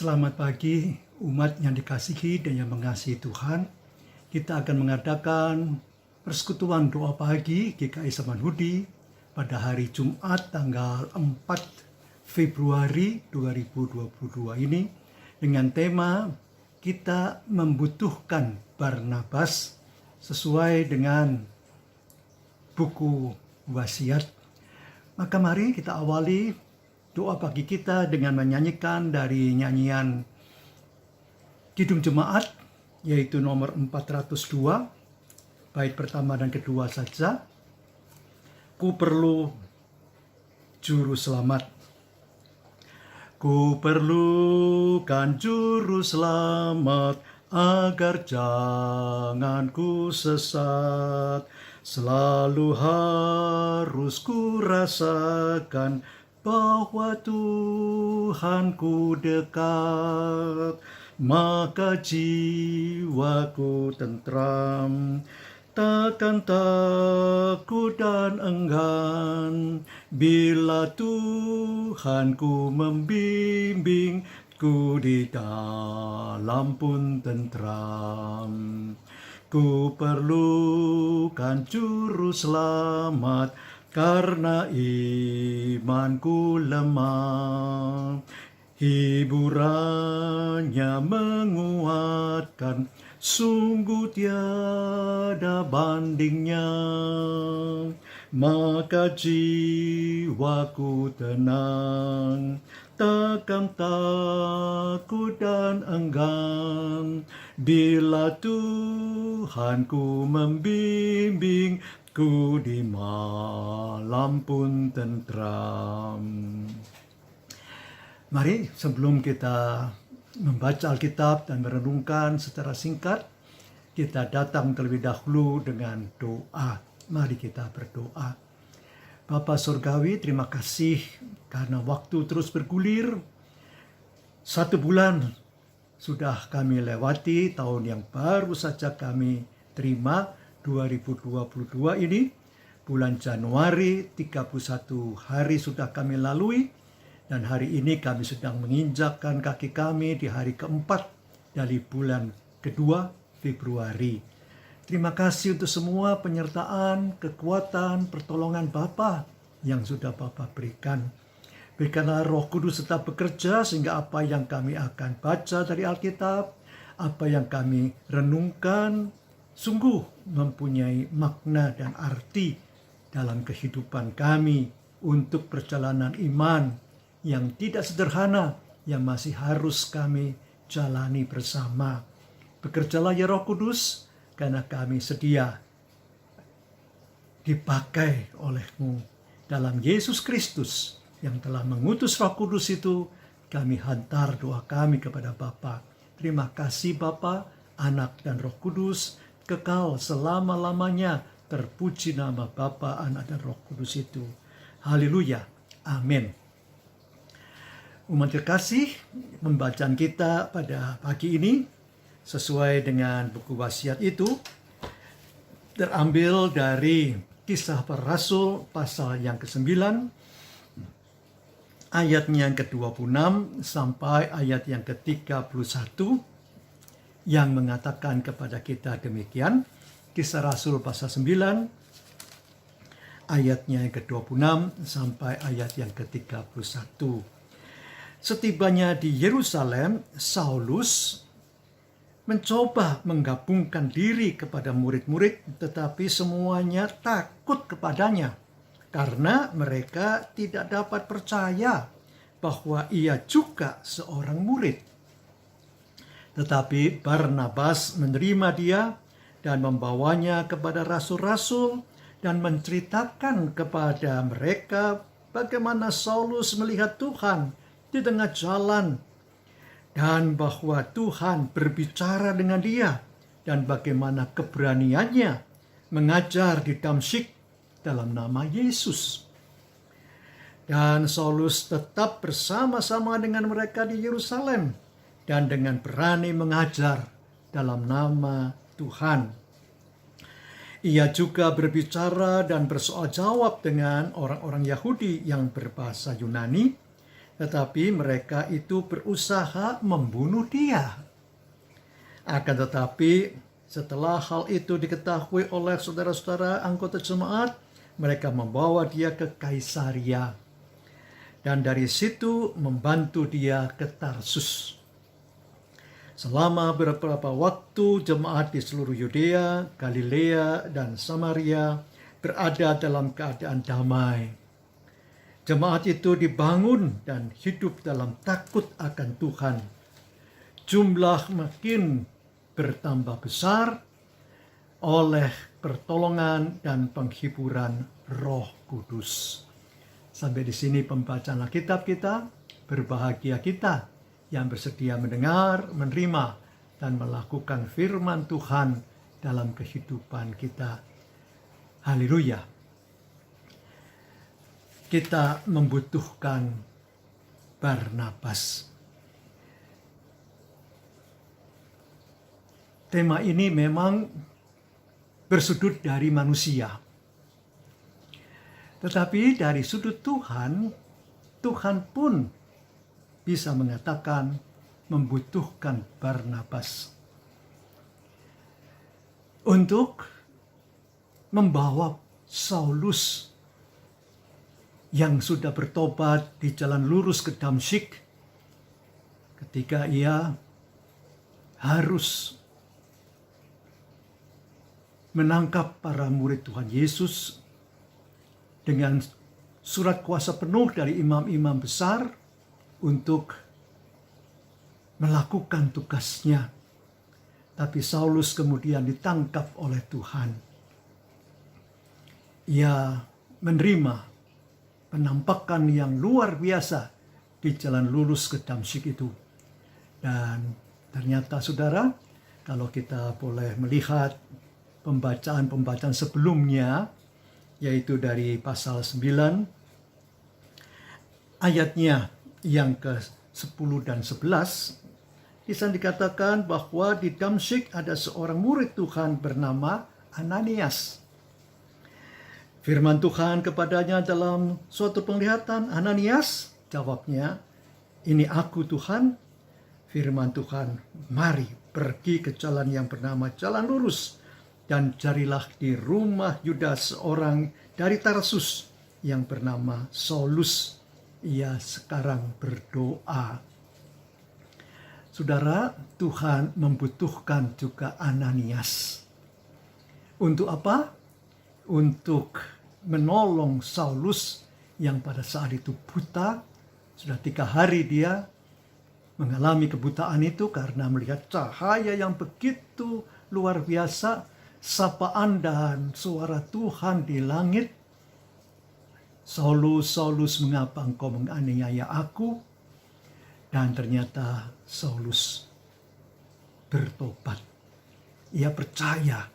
Selamat pagi umat yang dikasihi dan yang mengasihi Tuhan. Kita akan mengadakan persekutuan doa pagi GKI Samanhudi pada hari Jumat tanggal 4 Februari 2022 ini dengan tema kita membutuhkan Barnabas sesuai dengan buku wasiat. Maka mari kita awali doa pagi kita dengan menyanyikan dari nyanyian Kidung Jemaat, yaitu nomor 402, bait pertama dan kedua saja. Ku perlu juru selamat. Ku perlukan juru selamat agar jangan ku sesat. Selalu harus ku rasakan bahwa Tuhanku dekat, maka jiwaku tentram, takkan takut dan enggan, bila Tuhanku membimbingku di dalam pun tentram. Ku perlukan juru selamat, karena imanku lemah, hiburannya menguatkan, sungguh tiada bandingnya. Maka jiwaku tenang, takkan takut dan enggan, bila Tuhanku membimbing ku di malam pun tentram. Mari sebelum kita membaca Alkitab dan merenungkan secara singkat, kita datang terlebih dahulu dengan doa. Mari kita berdoa. Bapa Surgawi, terima kasih karena waktu terus bergulir. 1 bulan sudah kami lewati, tahun yang baru saja kami terima, 2022 ini, bulan Januari, 31 hari sudah kami lalui, dan hari ini kami sedang menginjakkan kaki kami di hari keempat dari bulan kedua Februari. Terima kasih untuk semua penyertaan, kekuatan, pertolongan Bapa yang sudah Bapa berikan. Berikanlah Roh Kudus tetap bekerja sehingga apa yang kami akan baca dari Alkitab, apa yang kami renungkan, sungguh mempunyai makna dan arti dalam kehidupan kami untuk perjalanan iman yang tidak sederhana yang masih harus kami jalani bersama. Bekerjalah ya Roh Kudus, karena kami sedia dipakai oleh-Mu. Dalam Yesus Kristus yang telah mengutus Roh Kudus itu, kami hantar doa kami kepada Bapa. Terima kasih Bapa, Anak dan Roh Kudus, kekal selama-lamanya. Terpuji nama Bapa, Anak dan Roh Kudus itu. Haleluya. Amin. Umat terkasih, pembacaan kita pada pagi ini sesuai dengan buku wasiat itu terambil dari Kisah Para Rasul pasal yang ke-9, ayatnya yang ke-26 sampai ayat yang ke-31, yang mengatakan kepada kita demikian. Kisah Rasul pasal 9 ayatnya yang ke-26 sampai ayat yang ke-31. Setibanya di Yerusalem, Saulus mencoba menggabungkan diri kepada murid-murid, tetapi semuanya takut kepadanya karena mereka tidak dapat percaya bahwa ia juga seorang murid. Tetapi Barnabas menerima dia dan membawanya kepada rasul-rasul dan menceritakan kepada mereka bagaimana Saulus melihat Tuhan di tengah jalan dan bahwa Tuhan berbicara dengan dia dan bagaimana keberaniannya mengajar di Damsyik dalam nama Yesus. Dan Saulus tetap bersama-sama dengan mereka di Yerusalem dan dengan berani mengajar dalam nama Tuhan. Ia juga berbicara dan bersoal jawab dengan orang-orang Yahudi yang berbahasa Yunani tetapi mereka itu berusaha membunuh dia. Akan tetapi setelah hal itu diketahui oleh saudara-saudara anggota jemaat, mereka membawa dia ke Kaisaria. Dan dari situ membantu dia ke Tarsus. Selama beberapa waktu jemaat di seluruh Yudea, Galilea, dan Samaria berada dalam keadaan damai. Jemaat itu dibangun dan hidup dalam takut akan Tuhan. Jumlah makin bertambah besar oleh pertolongan dan penghiburan Roh Kudus. Sampai di sini pembacaan Alkitab kita. Berbahagia kita yang bersedia mendengar, menerima, dan melakukan firman Tuhan dalam kehidupan kita. Haleluya. Kita membutuhkan Barnabas. Tema ini memang bersudut dari manusia. Tetapi dari sudut Tuhan, Tuhan pun bisa mengatakan membutuhkan Barnabas untuk membawa Saulus yang sudah bertobat di jalan lurus ke Damsyik, ketika ia harus menangkap para murid Tuhan Yesus dengan surat kuasa penuh dari imam-imam besar untuk melakukan tugasnya. Tapi Saulus kemudian ditangkap oleh Tuhan. Ia menerima penampakan yang luar biasa di jalan lurus ke Damsyik itu. Dan ternyata saudara, kalau kita boleh melihat pembacaan-pembacaan sebelumnya, yaitu dari pasal 9, ayatnya yang ke-10 dan 11, di sana dikatakan bahwa di Damsyik ada seorang murid Tuhan bernama Ananias. Firman Tuhan kepadanya dalam suatu penglihatan, "Ananias," jawabnya, "Ini aku Tuhan." Firman Tuhan, "Mari pergi ke jalan yang bernama Jalan Lurus, dan carilah di rumah Yudas seorang dari Tarsus yang bernama Saulus. Ia sekarang berdoa." Saudara, Tuhan membutuhkan juga Ananias. Untuk apa? Untuk menolong Saulus yang pada saat itu buta. Sudah 3 hari dia mengalami kebutaan itu karena melihat cahaya yang begitu luar biasa, sapaan dan suara Tuhan di langit. "Saulus, Saulus, mengapa engkau menganiaya aku?" Dan ternyata Saulus bertobat. Ia percaya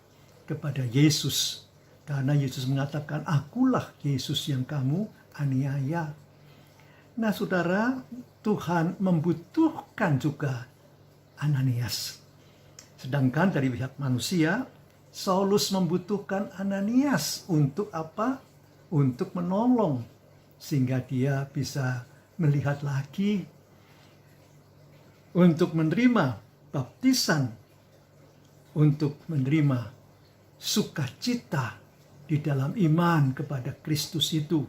kepada Yesus. Karena Yesus mengatakan, "Akulah Yesus yang kamu aniaya." Nah saudara, Tuhan membutuhkan juga Ananias. Sedangkan dari pihak manusia, Saulus membutuhkan Ananias untuk apa? Untuk menolong. Sehingga dia bisa melihat lagi. Untuk menerima baptisan. Untuk menerima sukacita di dalam iman kepada Kristus itu.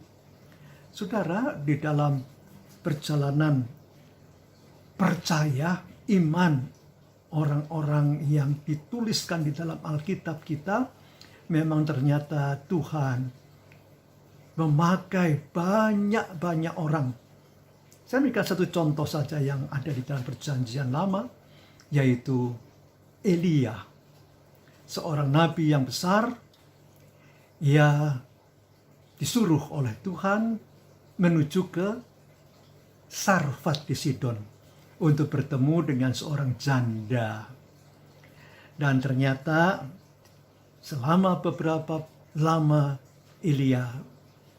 Saudara, di dalam perjalanan percaya iman orang-orang yang dituliskan di dalam Alkitab kita, memang ternyata Tuhan memakai banyak-banyak orang. Saya berikan satu contoh saja yang ada di dalam Perjanjian Lama, yaitu Elia, seorang nabi yang besar. Ia disuruh oleh Tuhan menuju ke Sarfat di Sidon untuk bertemu dengan seorang janda. Dan ternyata selama beberapa lama Elia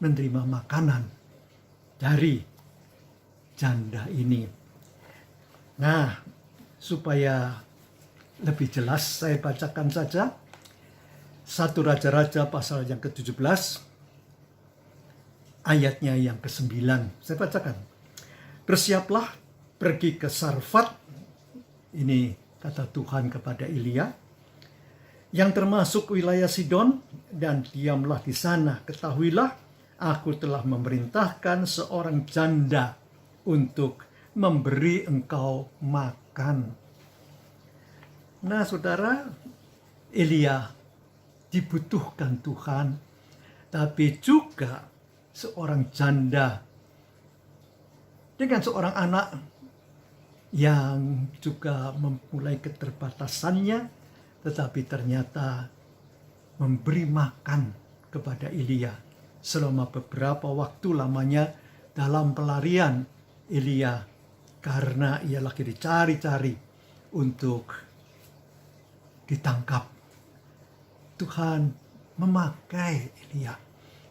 menerima makanan dari janda ini. Nah, supaya lebih jelas saya bacakan saja 1 Raja-Raja pasal yang ke-17, ayatnya yang ke-9. Saya bacakan. Bersiaplah pergi ke Sarfat, ini kata Tuhan kepada Elia, yang termasuk wilayah Sidon, dan diamlah di sana. Ketahuilah, aku telah memerintahkan seorang janda untuk memberi engkau makan. Nah, saudara, Elia dibutuhkan Tuhan, tapi juga seorang janda dengan seorang anak yang juga memulai keterbatasannya, tetapi ternyata memberi makan kepada Elia selama beberapa waktu lamanya dalam pelarian Elia, karena ia lagi dicari-cari untuk ditangkap. Tuhan memakai Elia,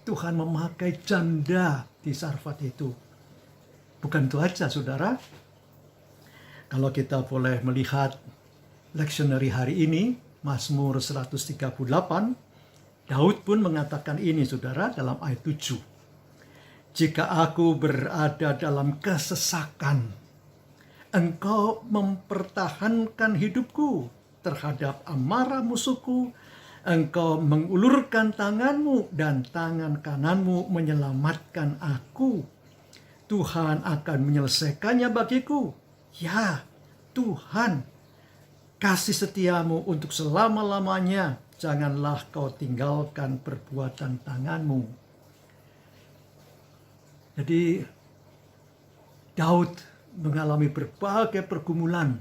Tuhan memakai janda di Sarfat itu. Bukan itu aja, saudara. Kalau kita boleh melihat leksionari hari ini, Mazmur 138, Daud pun mengatakan ini, saudara, dalam ayat 7. Jika aku berada dalam kesesakan, engkau mempertahankan hidupku terhadap amarah musuhku. Engkau mengulurkan tanganmu dan tangan kananmu menyelamatkan aku. Tuhan akan menyelesaikannya bagiku. Ya, Tuhan, kasih setiamu untuk selama-lamanya. Janganlah kau tinggalkan perbuatan tanganmu. Jadi, Daud mengalami berbagai pergumulan,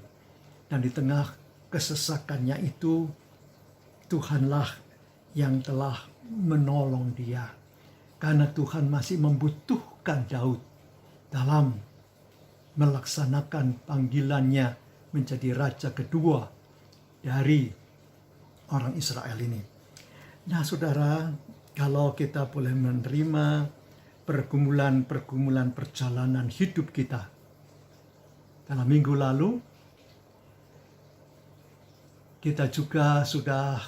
dan di tengah kesesakannya itu, Tuhanlah yang telah menolong dia. Karena Tuhan masih membutuhkan Daud dalam melaksanakan panggilannya menjadi raja kedua dari orang Israel ini. Nah, saudara, kalau kita boleh menerima pergumulan-pergumulan perjalanan hidup kita. Dalam minggu lalu, kita juga sudah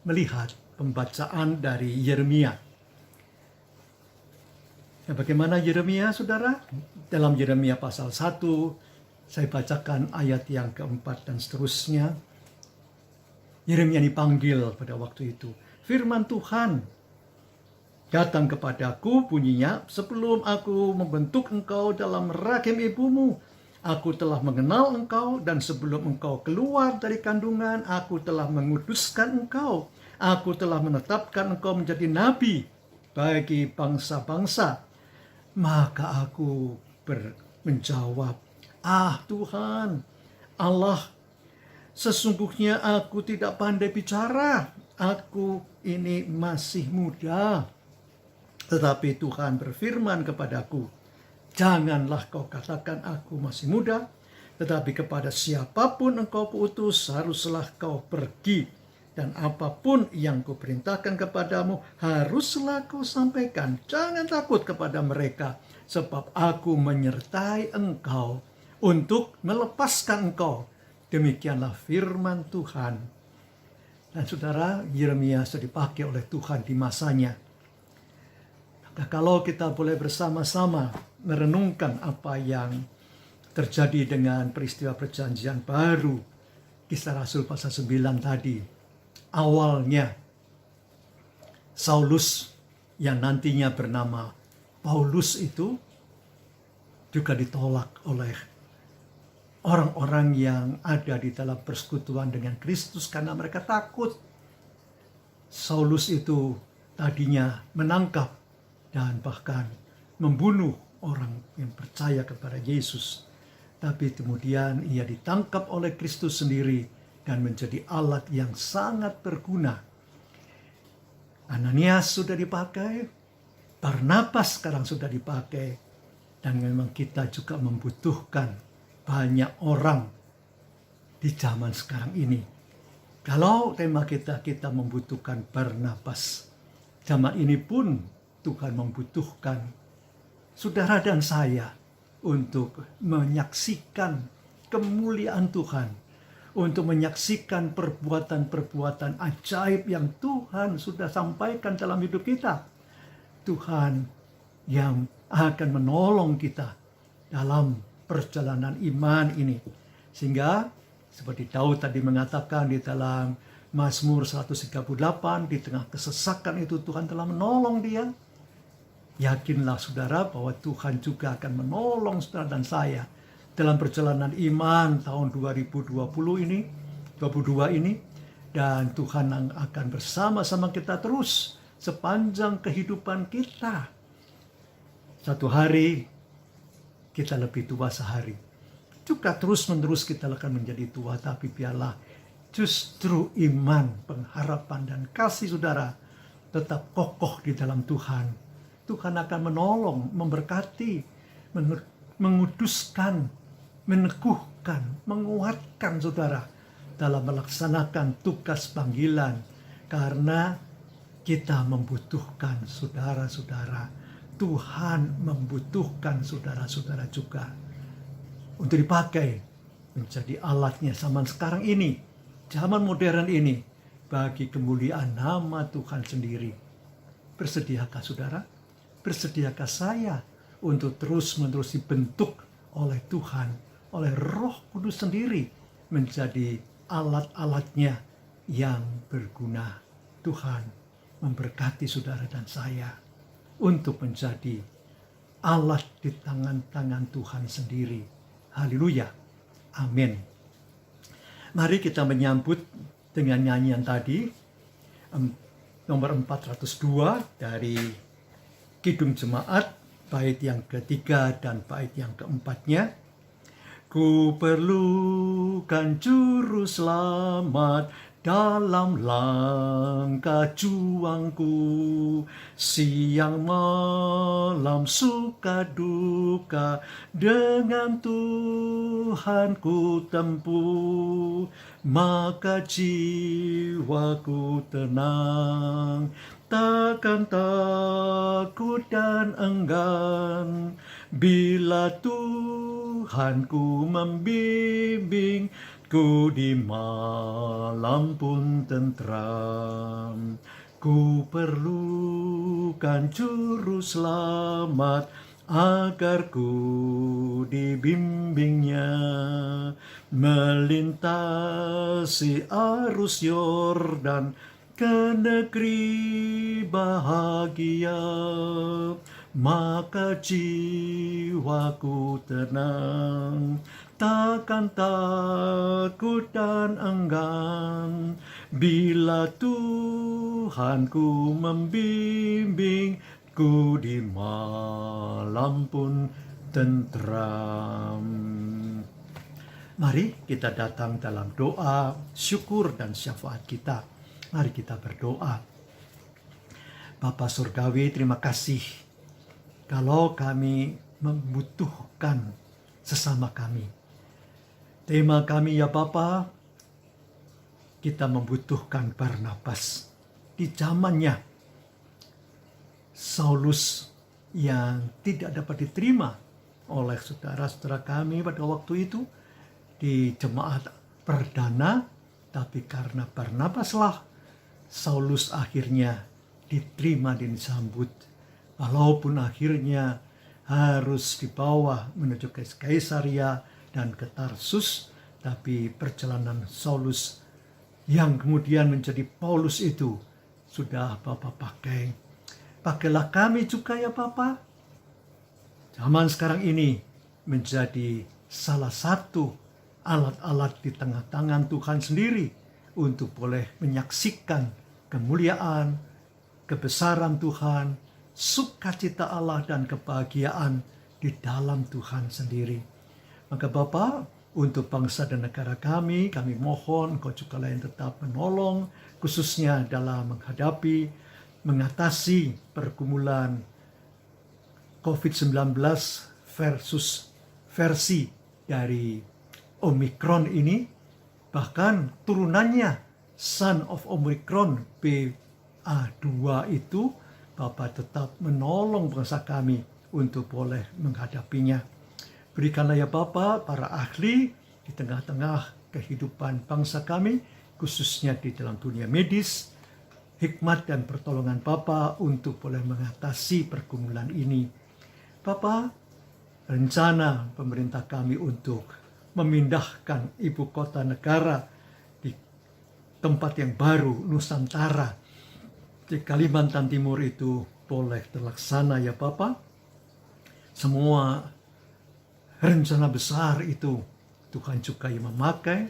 melihat pembacaan dari Yeremia. Ya, bagaimana Yeremia, saudara? Dalam Yeremia pasal 1, saya bacakan ayat yang keempat dan seterusnya. Yeremia dipanggil pada waktu itu. Firman Tuhan datang kepadaku, bunyinya, sebelum aku membentuk engkau dalam rahim ibumu, aku telah mengenal engkau, dan sebelum engkau keluar dari kandungan, aku telah menguduskan engkau. Aku telah menetapkan engkau menjadi nabi bagi bangsa-bangsa. Maka aku menjawab, Tuhan, Allah, sesungguhnya aku tidak pandai bicara. Aku ini masih muda. Tetapi Tuhan berfirman kepadaku, janganlah kau katakan aku masih muda, tetapi kepada siapapun engkau putus, haruslah kau pergi. Dan apapun yang kuperintahkan kepadamu, haruslah kau sampaikan. Jangan takut kepada mereka, sebab aku menyertai engkau untuk melepaskan engkau. Demikianlah firman Tuhan. Dan saudara, Yeremia sudah dipakai oleh Tuhan di masanya. Maka kalau kita boleh bersama-sama merenungkan apa yang terjadi dengan peristiwa perjanjian baru, Kisah Rasul pasal 9 tadi. Awalnya Saulus yang nantinya bernama Paulus itu juga ditolak oleh orang-orang yang ada di dalam persekutuan dengan Kristus karena mereka takut. Saulus itu tadinya menangkap dan bahkan membunuh orang yang percaya kepada Yesus. Tapi kemudian ia ditangkap oleh Kristus sendiri dan menjadi alat yang sangat berguna. Ananias sudah dipakai, Barnabas sekarang sudah dipakai, dan memang kita juga membutuhkan banyak orang di zaman sekarang ini. Kalau tema kita membutuhkan Barnabas, zaman ini pun Tuhan membutuhkan saudara dan saya untuk menyaksikan kemuliaan Tuhan, untuk menyaksikan perbuatan-perbuatan ajaib yang Tuhan sudah sampaikan dalam hidup kita. Tuhan yang akan menolong kita dalam perjalanan iman ini. Sehingga seperti Daud tadi mengatakan di dalam Mazmur 138, di tengah kesesakan itu Tuhan telah menolong dia. Yakinlah saudara bahwa Tuhan juga akan menolong saudara dan saya dalam perjalanan iman tahun 2022 ini. Dan Tuhan akan bersama-sama kita terus sepanjang kehidupan kita. Satu hari kita lebih tua sehari. Juga terus-menerus kita akan menjadi tua, tapi biarlah justru iman, pengharapan, dan kasih saudara tetap kokoh di dalam Tuhan. Tuhan akan menolong, memberkati, menguduskan, meneguhkan, menguatkan saudara dalam melaksanakan tugas panggilan. Karena kita membutuhkan saudara-saudara. Tuhan membutuhkan saudara-saudara juga untuk dipakai menjadi alatnya zaman sekarang ini, zaman modern ini, bagi kemuliaan nama Tuhan sendiri. Bersediakah saudara? Bersediakah saya untuk terus-menerus dibentuk oleh Tuhan, oleh Roh Kudus sendiri, menjadi alat-alatnya yang berguna. Tuhan memberkati saudara dan saya untuk menjadi alat di tangan-tangan Tuhan sendiri. Haleluya. Amin. Mari kita menyambut dengan nyanyian tadi, nomor 402 dari Kidung Jemaat, bait yang ketiga dan bait yang keempatnya. Ku perlukan juru selamat dalam langkah juangku, siang malam suka duka dengan Tuhan ku tempuh, maka jiwaku tenang, takkan takut dan enggan, bila Tuhan ku membimbing, ku di malam pun tentram. Ku perlukan juru selamat agar ku dibimbingnya, melintasi arus Yordan ke negeri bahagia, maka jiwaku tenang, takkan takut dan enggan, bila Tuhan ku membimbing, ku di malam pun tentram. Mari kita datang dalam doa, syukur dan syafaat kita. Mari kita berdoa. Bapa Surgawi, terima kasih kalau kami membutuhkan sesama kami. Tema kami ya Bapa, kita membutuhkan Barnabas. Di zamannya Saulus yang tidak dapat diterima oleh saudara-saudara kami pada waktu itu di jemaat perdana, tapi karena Barnabaslah Saulus akhirnya diterima dan disambut. Walaupun akhirnya harus dibawa menuju ke Kaisaria dan ke Tarsus, tapi perjalanan Saulus yang kemudian menjadi Paulus itu sudah Bapak pakai. Pakailah kami juga ya Bapak. Zaman sekarang ini menjadi salah satu alat-alat di tengah tangan Tuhan sendiri untuk boleh menyaksikan kemuliaan, kebesaran Tuhan, sukacita Allah dan kebahagiaan di dalam Tuhan sendiri. Maka Bapa, untuk bangsa dan negara kami mohon Engkau juga yang tetap menolong, khususnya dalam mengatasi pergumulan COVID-19 versus versi dari Omicron ini, bahkan turunannya Son of Omicron BA2 itu, Bapak tetap menolong bangsa kami untuk boleh menghadapinya. Berikanlah ya Bapak para ahli di tengah-tengah kehidupan bangsa kami, khususnya di dalam dunia medis, hikmat dan pertolongan Bapa untuk boleh mengatasi pergumulan ini. Bapa, rencana pemerintah kami untuk memindahkan ibu kota negara di tempat yang baru, Nusantara, di Kalimantan Timur itu boleh terlaksana ya Bapak. Semua rencana besar itu Tuhan juga yang memakai.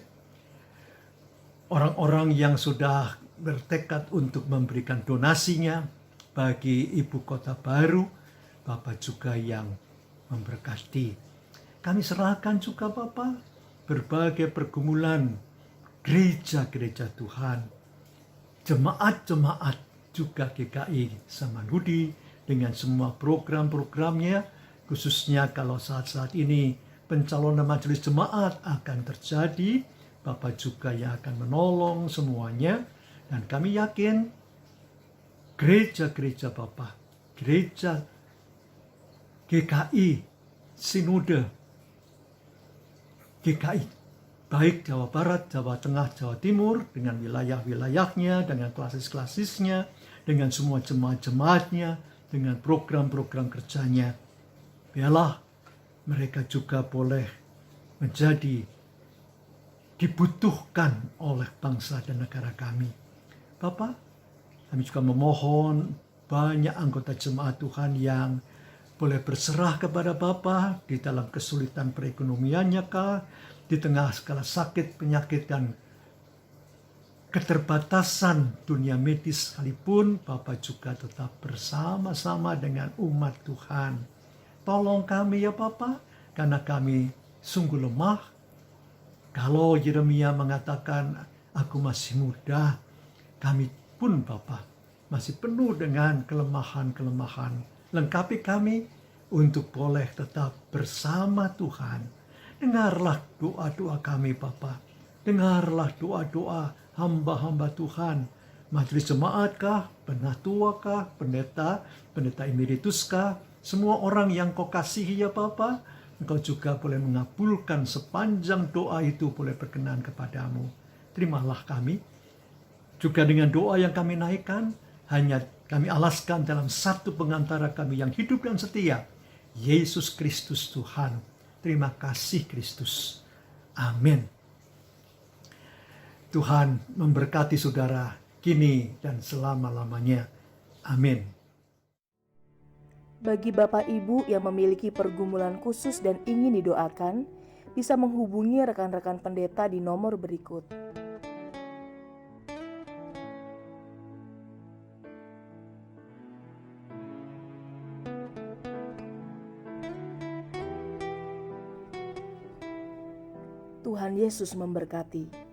Orang-orang yang sudah bertekad untuk memberikan donasinya bagi ibu kota baru, Bapak juga yang memberkati. Kami serahkan juga Bapak berbagai pergumulan gereja-gereja Tuhan, jemaat-jemaat juga GKI Samanhudi dengan semua program-programnya, khususnya kalau saat-saat ini pencalonan majelis jemaat akan terjadi, Bapak juga yang akan menolong semuanya. Dan kami yakin gereja-gereja Bapak, gereja GKI, Sinode GKI, baik Jawa Barat, Jawa Tengah, Jawa Timur, dengan wilayah-wilayahnya, dengan klasis-klasisnya, dengan semua jemaat-jemaatnya, dengan program-program kerjanya. Biarlah mereka juga boleh menjadi dibutuhkan oleh bangsa dan negara kami. Bapak, kami juga memohon banyak anggota jemaat Tuhan yang boleh berserah kepada Bapa di dalam kesulitan perekonomiannya kah, di tengah segala sakit, penyakit, dan keterbatasan dunia medis sekalipun, Bapa juga tetap bersama-sama dengan umat Tuhan. Tolong kami ya Bapa, karena kami sungguh lemah. Kalau Yeremia mengatakan, aku masih muda, kami pun Bapa masih penuh dengan kelemahan-kelemahan. Lengkapi kami untuk boleh tetap bersama Tuhan. Dengarlah doa-doa kami Bapa. Dengarlah doa-doa hamba-hamba Tuhan. Majelis jemaat kah, penatua kah, pendeta emeritus kah, semua orang yang kau kasihi ya Bapa, Engkau juga boleh mengabulkan sepanjang doa itu boleh berkenan kepadamu. Terimalah kami. Juga dengan doa yang kami naikkan, hanya kami alaskan dalam satu pengantara kami yang hidup dan setia, Yesus Kristus Tuhan. Terima kasih Kristus. Amin. Tuhan memberkati saudara kini dan selama-lamanya. Amin. Bagi Bapak Ibu yang memiliki pergumulan khusus dan ingin didoakan, bisa menghubungi rekan-rekan pendeta di nomor berikut. Tuhan Yesus memberkati.